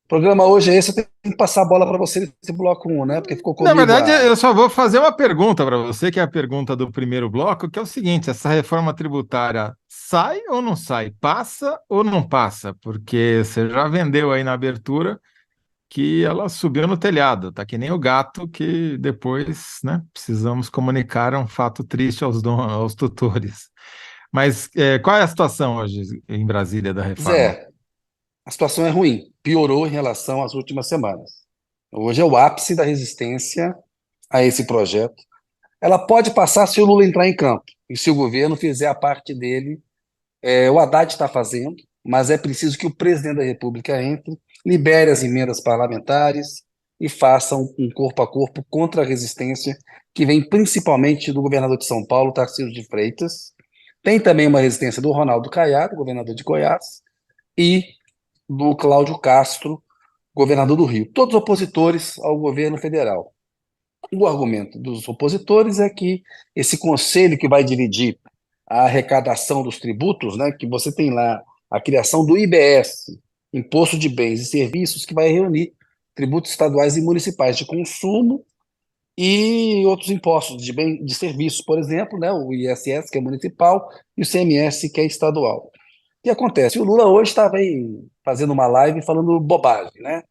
O programa hoje é esse, eu tenho que passar a bola para você nesse bloco um, né? Porque ficou Na comigo verdade, a. eu só vou fazer uma pergunta para você, que é a pergunta do primeiro bloco, que é o seguinte: essa reforma tributária sai ou não sai? Passa ou não passa? Porque você já vendeu aí na abertura que ela subiu no telhado, tá que nem o gato que depois, né, precisamos comunicar um fato triste aos tutores. Mas qual é a situação hoje em Brasília da reforma? Zé, a situação é ruim, piorou em relação às últimas semanas. Hoje é o ápice da resistência a esse projeto. Ela pode passar se o Lula entrar em campo e se o governo fizer a parte dele. O Haddad está fazendo, mas é preciso que o presidente da República entre, libere as emendas parlamentares e faça um corpo a corpo contra a resistência que vem principalmente do governador de São Paulo, Tarcísio de Freitas. Tem também uma resistência do Ronaldo Caiado, governador de Goiás, e do Cláudio Castro, governador do Rio. Todos opositores ao governo federal. O argumento dos opositores é que esse conselho que vai dividir a arrecadação dos tributos, né, que você tem lá a criação do IBS, Imposto de Bens e Serviços, que vai reunir tributos estaduais e municipais de consumo e outros impostos de serviços, por exemplo, né, o ISS, que é municipal, e o CMS, que é estadual. O que acontece? O Lula hoje estava aí fazendo uma live falando bobagem, né?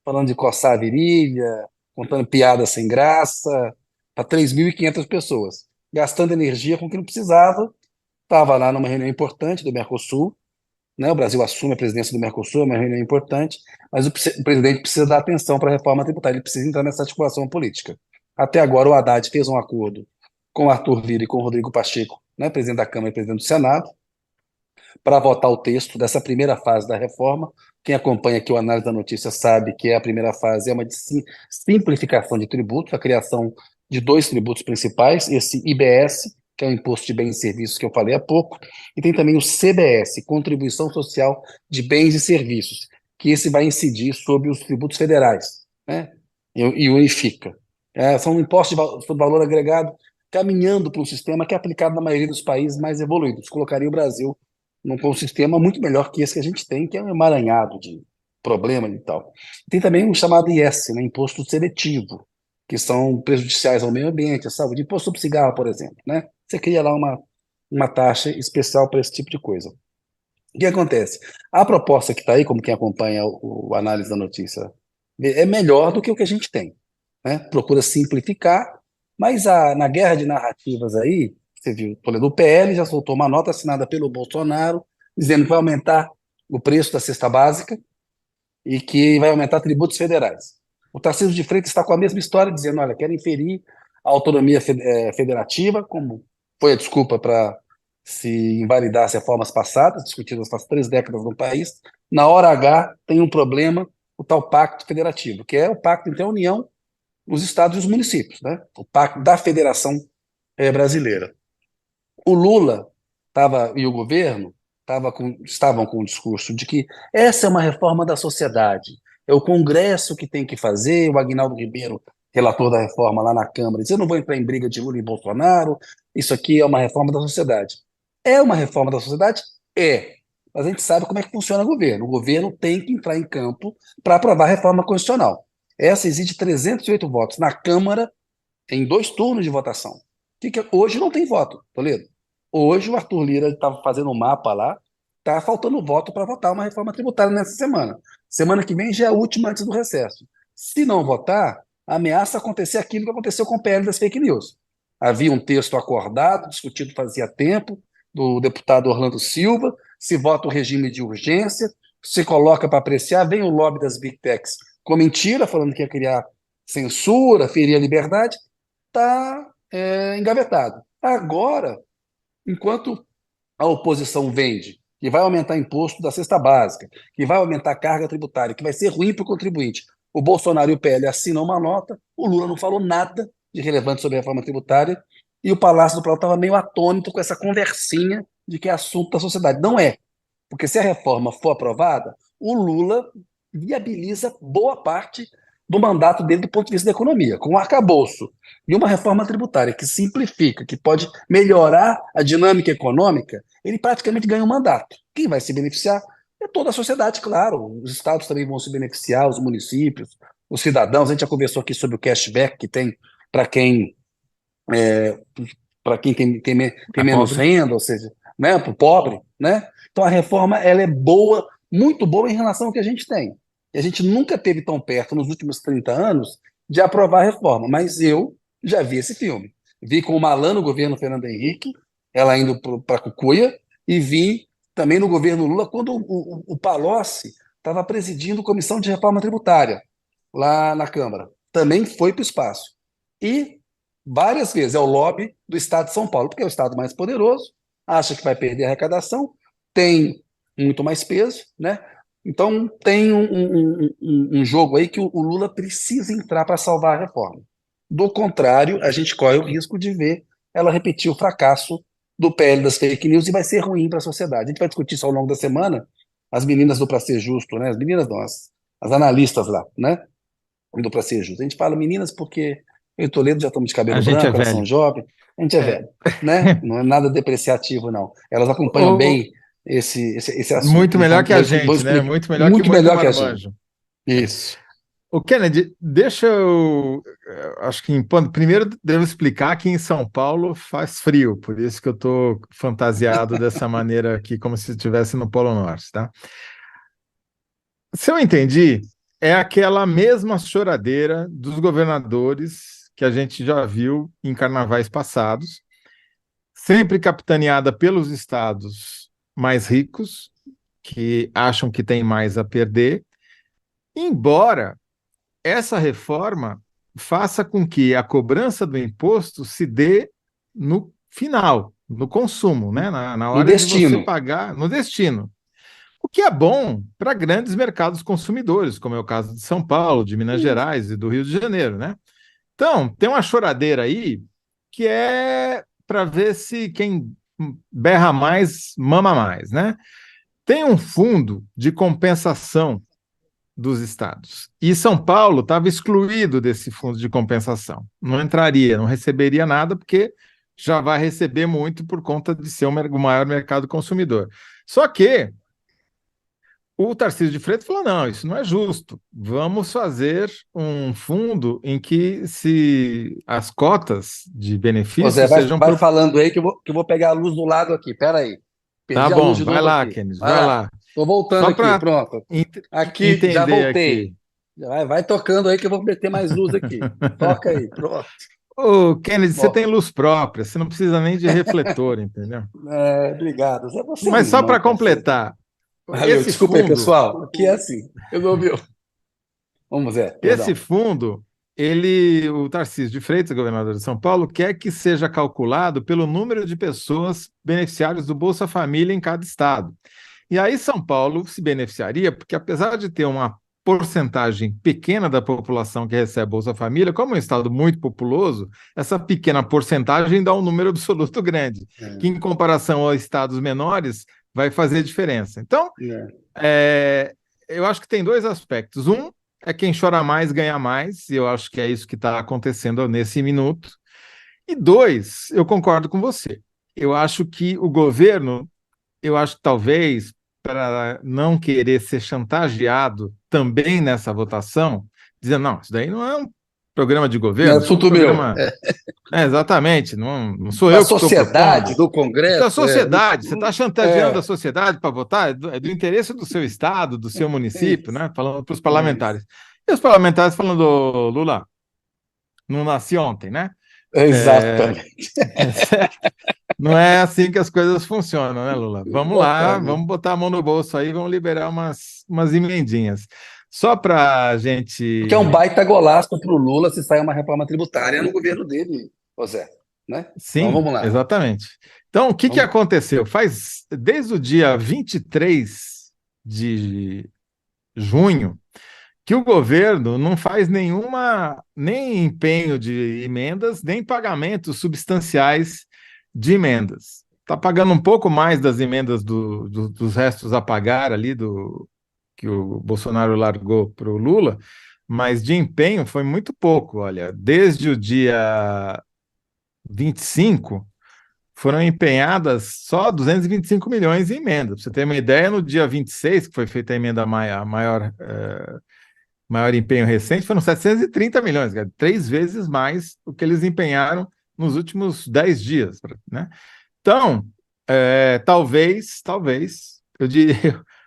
Falando de coçar a virilha, contando piada sem graça, para 3.500 pessoas, gastando energia com o que não precisava. Estava lá numa reunião importante do Mercosul, né? O Brasil assume a presidência do Mercosul, é uma reunião importante, mas o presidente precisa dar atenção para a reforma tributária, ele precisa entrar nessa articulação política. Até agora, o Haddad fez um acordo com o Arthur Lira e com o Rodrigo Pacheco, né? Presidente da Câmara e presidente do Senado, para votar o texto dessa primeira fase da reforma. Quem acompanha aqui o Análise da Notícia sabe que a primeira fase é uma simplificação de tributos, a criação de dois tributos principais, esse IBS, que é o Imposto de Bens e Serviços que eu falei há pouco, e tem também o CBS, Contribuição Social de Bens e Serviços, que esse vai incidir sobre os tributos federais, né? E unifica. São impostos sobre valor agregado caminhando para um sistema que é aplicado na maioria dos países mais evoluídos. Colocaria o Brasil com um sistema muito melhor que esse que a gente tem, que é um emaranhado de problemas e tal. Tem também o chamado IS, né, Imposto Seletivo, que são prejudiciais ao meio ambiente, à saúde. Imposto sobre cigarro, por exemplo, né? Você cria lá uma taxa especial para esse tipo de coisa. O que acontece? A proposta que está aí, como quem acompanha o análise da notícia, é melhor do que o que a gente tem, né? Procura simplificar, mas na guerra de narrativas aí, você viu, Toledo, o PL já soltou uma nota assinada pelo Bolsonaro, dizendo que vai aumentar o preço da cesta básica e que vai aumentar tributos federais. O Tarcísio de Freitas está com a mesma história, dizendo, olha, querem ferir a autonomia federativa, como foi a desculpa para se invalidar as reformas passadas, discutidas faz 3 décadas no país. Na hora H tem um problema, o tal pacto federativo, que é o pacto entre a União, os estados e os municípios, né? O pacto da Federação Brasileira. O Lula e o governo estavam com o discurso de que essa é uma reforma da sociedade. É o Congresso que tem que fazer, o Aguinaldo Ribeiro, relator da reforma lá na Câmara, disse: eu não vou entrar em briga de Lula e Bolsonaro, isso aqui é uma reforma da sociedade. É uma reforma da sociedade? É. Mas a gente sabe como é que funciona o governo. O governo tem que entrar em campo para aprovar a reforma constitucional. Essa exige 308 votos na Câmara em 2 turnos de votação. Hoje não tem voto, Toledo. Hoje o Arthur Lira estava fazendo um mapa lá, está faltando voto para votar uma reforma tributária nessa semana. Semana que vem já é a última antes do recesso. Se não votar, ameaça acontecer aquilo que aconteceu com o PL das fake news. Havia um texto acordado, discutido fazia tempo, do deputado Orlando Silva, se vota o regime de urgência, se coloca para apreciar, vem o lobby das Big Techs com mentira, falando que ia criar censura, ferir a liberdade, está engavetado. Agora, enquanto a oposição vende que vai aumentar imposto da cesta básica, que vai aumentar a carga tributária, que vai ser ruim para o contribuinte, o Bolsonaro e o PL assinam uma nota, o Lula não falou nada de relevante sobre a reforma tributária e o Palácio do Planalto estava meio atônito com essa conversinha de que é assunto da sociedade. Não é, porque se a reforma for aprovada, o Lula viabiliza boa parte do mandato dele do ponto de vista da economia, com um arcabouço e uma reforma tributária que simplifica, que pode melhorar a dinâmica econômica, ele praticamente ganha um mandato. Quem vai se beneficiar É toda a sociedade, claro. Os estados também vão se beneficiar, os municípios, os cidadãos. A gente já conversou aqui sobre o cashback que tem para quem para quem tem É menos pobre. renda, ou seja, né, para o pobre, né? Então a reforma ela é boa, muito boa em relação ao que a gente tem. E a gente nunca teve tão perto nos últimos 30 anos de aprovar a reforma, mas eu já vi esse filme. Vi com o Malan no governo Fernando Henrique, ela indo para Cucuia, e vi também no governo Lula quando o Palocci estava presidindo a Comissão de Reforma Tributária lá na Câmara. Também foi para o espaço. E várias vezes é o lobby do Estado de São Paulo, porque é o Estado mais poderoso, acha que vai perder a arrecadação, tem muito mais peso, né? Então tem um jogo aí que o Lula precisa entrar para salvar a reforma. Do contrário, a gente corre o risco de ver ela repetir o fracasso do PL das fake news e vai ser ruim para a sociedade. A gente vai discutir isso ao longo da semana, as meninas do Pra Ser Justo, né? As meninas não, as analistas lá, né? Do Pra Ser Justo. A gente fala meninas porque eu e Toledo já estamos de A cabelo gente é branco, elas são velho. jovens, a gente é É. velho, né? Não é nada depreciativo, não. Elas acompanham Ô, bem esse assunto. muito melhor Então, que a vou gente, né? explicar Muito melhor que muito muito melhor que a gente. marmanjo. Isso. O Kennedy, deixa eu. Acho que primeiro devo explicar que em São Paulo faz frio, por isso que eu estou fantasiado dessa maneira aqui, como se estivesse no Polo Norte, tá? Se eu entendi, é aquela mesma choradeira dos governadores que a gente já viu em carnavais passados, sempre capitaneada pelos estados mais ricos, que acham que tem mais a perder, embora essa reforma faça com que a cobrança do imposto se dê no final, no consumo, né? Na No hora de você destino. pagar, no destino. O que é bom para grandes mercados consumidores, como é o caso de São Paulo, de Minas Gerais e do Rio de Janeiro, né? Então, tem uma choradeira aí que é para ver se quem berra mais, mama mais, né? Tem um fundo de compensação dos estados. E São Paulo estava excluído desse fundo de compensação. Não entraria, não receberia nada, porque já vai receber muito por conta de ser o maior mercado consumidor. Só que o Tarcísio de Freitas falou: não, isso não é justo. Vamos fazer um fundo em que se as cotas de Ô Zé, benefícios vai, sejam vai por. falando aí que eu vou pegar a luz do lado aqui. Pera aí. Tá Perdi a luz bom, de vai novo lá, aqui. Kennedy, Vai vai lá. lá. Tô voltando Só aqui, para pronto. Aqui, já entender voltei. aqui. Vai tocando aí que eu vou meter mais luz aqui. Toca aí, pronto. Ô, Kennedy, você tem Bom, luz própria, você não precisa nem de refletor, entendeu? obrigado. Zé, você é um Mas só irmão, para parceiro. completar, Valeu, esse desculpa aí, fundo, pessoal. Aqui é assim. Resolveu. Vamos, Zé, esse perdão. fundo, o Tarcísio de Freitas, governador de São Paulo, quer que seja calculado pelo número de pessoas beneficiárias do Bolsa Família em cada estado. E aí São Paulo se beneficiaria, porque apesar de ter uma porcentagem pequena da população que recebe Bolsa Família, como é um estado muito populoso, essa pequena porcentagem dá um número absoluto grande, que É, em comparação a estados menores vai fazer diferença. Então, é. é, eu acho que tem dois aspectos. Um é quem chora mais ganha mais, e eu acho que é isso que está acontecendo nesse minuto. E dois, eu concordo com você. Eu acho que o governo, eu acho que talvez para não querer ser chantageado também nessa votação, dizendo, não, isso daí não é um programa de Não é governo, isso é um assunto meu. programa. É, exatamente, não sou Da eu que estou sociedade, propondo. do Isso é a Congresso, sociedade, você está chantageando a é, sociedade para votar, é do interesse do seu estado, do seu é município, isso. né? Falando para os É isso. parlamentares. E os parlamentares falando, Lula, não nasci ontem, né? É, Exatamente. não é assim que as coisas funcionam, né, Lula? Vamos lá, vamos Exatamente. botar a mão no bolso aí, vamos liberar umas emendinhas. Só para a Porque é um gente. baita golaço para o Lula se sair uma reforma tributária no governo dele, Ô Zé, né? Então Sim, vamos lá. exatamente. Então, o que que Vamos... aconteceu? Faz desde o dia 23 de junho que o governo não faz nem empenho de emendas, nem pagamentos substanciais de emendas. Está pagando um pouco mais das emendas dos restos a pagar ali que o Bolsonaro largou para o Lula, mas de empenho foi muito pouco. Olha, desde o dia 25 foram empenhadas só 225 milhões em emenda. Para você ter uma ideia, no dia 26, que foi feita a emenda maior empenho recente, foram 730 milhões, cara, 3 vezes mais o que eles empenharam nos últimos 10 dias, né? Então, talvez,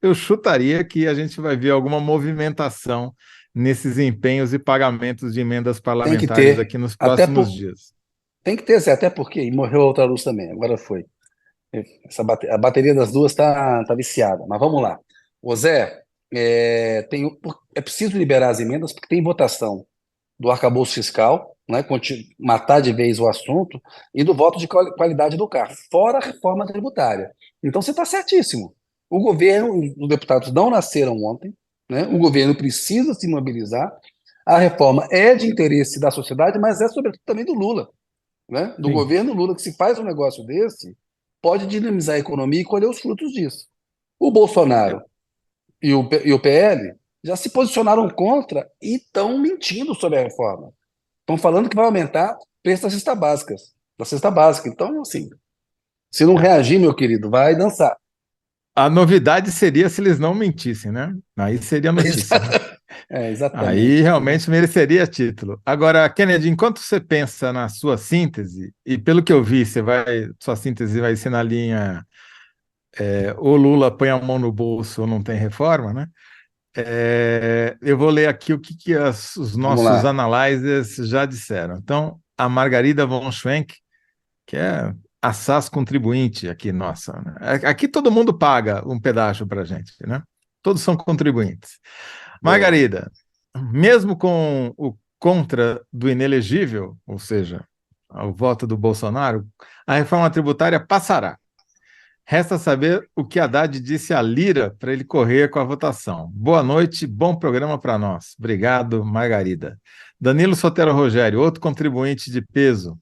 eu chutaria que a gente vai ver alguma movimentação nesses empenhos e pagamentos de emendas Tem que parlamentares ter. aqui nos Até próximos por, dias. tem que ter, Zé, até porque e morreu outra luz também. Agora foi. A bateria das duas tá viciada. Mas vamos lá. Ô Zé, é preciso liberar as emendas porque tem votação do arcabouço fiscal, né, matar de vez o assunto, e do voto de qualidade do carro, fora a reforma tributária. Então você está certíssimo. O governo, os deputados não nasceram ontem, né? O governo precisa se mobilizar. A reforma é de interesse da sociedade, mas é sobretudo também do Lula, né? Do Sim. governo Lula, que se faz um negócio desse, pode dinamizar a economia e colher os frutos disso. O Bolsonaro e o PL já se posicionaram contra e estão mentindo sobre a reforma. Estão falando que vai aumentar o preço da cesta básica. Então, assim, se não reagir, meu querido, vai dançar. A novidade seria se eles não mentissem, né? Aí seria notícia, né? Aí Exatamente. realmente mereceria título. Agora, Kennedy, enquanto você pensa na sua síntese, e pelo que eu vi, sua síntese vai ser na linha o Lula põe a mão no bolso ou não tem reforma, né? Eu vou ler aqui o que os Vamos nossos lá. analyzers já disseram. Então, a Margarida von Schwenk, que é assaz contribuinte aqui, nossa, né? Aqui todo mundo paga um pedaço para a gente, né? Todos são contribuintes. Boa. Margarida, mesmo com o contra do inelegível, ou seja, o voto do Bolsonaro, a reforma tributária passará. Resta saber o que Haddad disse a Lira para ele correr com a votação. Boa noite, bom programa para nós. Obrigado, Margarida. Danilo Sotero Rogério, outro contribuinte de peso.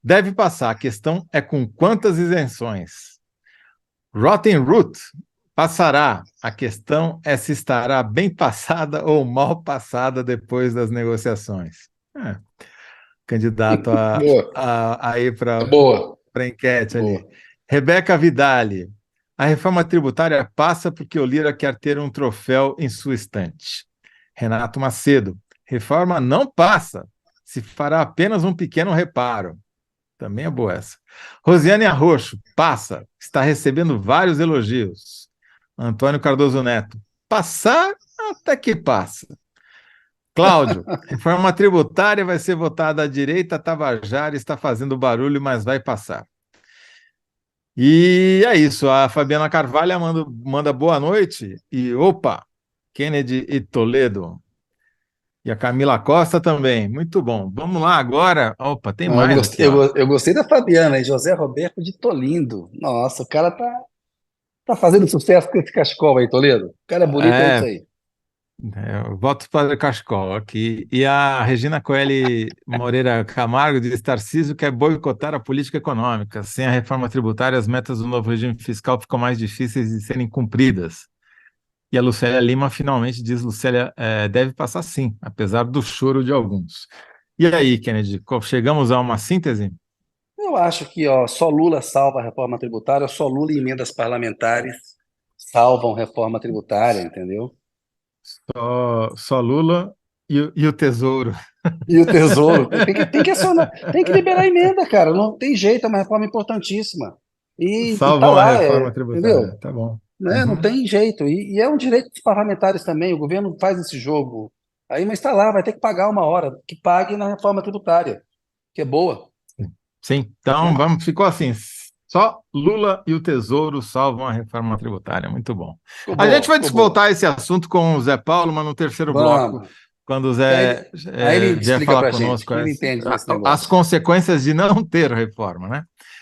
Deve passar, a questão é com quantas isenções. Rotten Root, passará, a questão é se estará bem passada ou mal passada depois das negociações. Candidato Boa. a ir para Boa. a enquete ali. Boa. Rebeca Vidali, a reforma tributária passa porque o Lira quer ter um troféu em sua estante. Renato Macedo, reforma não passa, se fará apenas um pequeno reparo. Também é boa essa. Rosiane Arroxo, passa, está recebendo vários elogios. Antônio Cardoso Neto, passar até que passa. Cláudio, reforma tributária vai ser votada à direita, Tabajara está fazendo barulho, mas vai passar. E é isso, a Fabiana Carvalho manda boa noite e opa, Kennedy e Toledo. E a Camila Costa também, muito bom. Vamos lá agora. Opa, tem Não, mais aqui, ó. eu gostei da Fabiana, hein? José Roberto de Tolindo. Nossa, o cara tá fazendo sucesso com esse cachecol aí, Toledo. O cara é bonito, é isso É, aí. eu voto para o Cascol aqui. E a Regina Coeli Moreira Camargo diz: Tarcísio quer boicotar a política econômica. Sem a reforma tributária, as metas do novo regime fiscal ficam mais difíceis de serem cumpridas. E a Lucélia Lima finalmente diz: Lucélia, deve passar sim, apesar do choro de alguns. E aí, Kennedy, chegamos a uma síntese? Eu acho que ó, só Lula salva a reforma tributária, só Lula e emendas parlamentares salvam reforma tributária, entendeu? Só Lula e o Tesouro. E o Tesouro tem que acionar, tem que liberar a emenda, cara. Não tem jeito, é uma reforma importantíssima. E tá Salvam a lá, reforma entendeu? tributária. Tá bom. Né? Não Uhum. tem jeito. E é um direito dos parlamentares também. O governo faz esse jogo. Aí, mas está lá, vai ter que pagar uma hora, que pague na reforma tributária, que é boa, Sim, então né? ficou assim. Só Lula e o Tesouro salvam a reforma tributária. Muito bom. Ficou A gente boa, vai ficou boa. voltar a esse assunto com o Zé Paulo, mas no terceiro bloco, Vamos. quando o Que Zé aí ele vier explica falar pra gente, conosco que ele entende desse as negócio. consequências de não ter reforma, né?